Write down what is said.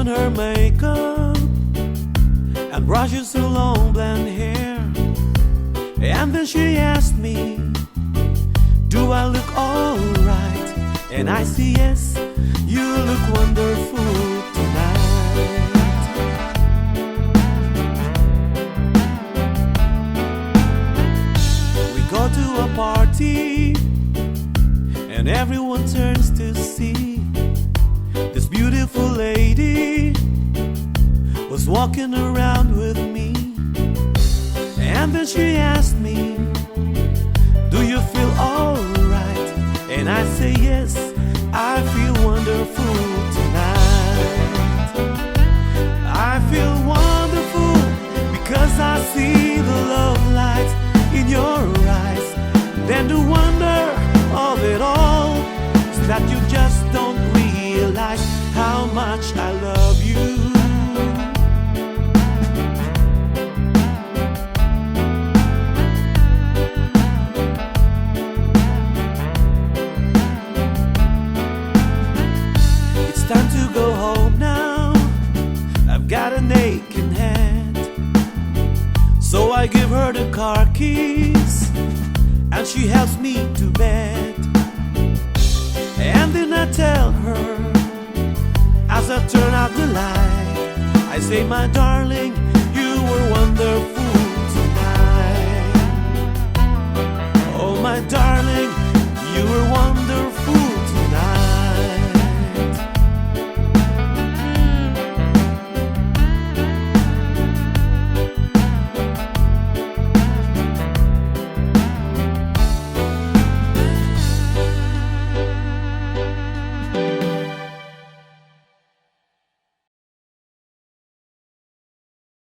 on her makeup and brushes her long blonde hair. And then she asked me, do I look alright? And I say yes, you look wonderful tonight. We go to a party and everyone turns to see this beautiful lady was walking around with me. And then she asked me, do you feel alright? And I say yes, I feel wonderful tonight. I feel wonderful because I see the love light in your eyes. Then the wonder of it all is that you just don't realize how much I love you. Time to go home now, I've got an aching head. So I give her the car keys and she helps me to bed. And then I tell her, as I turn out the light, I say, my darling, you were wonderful tonight. Oh my darling, you were wonderful.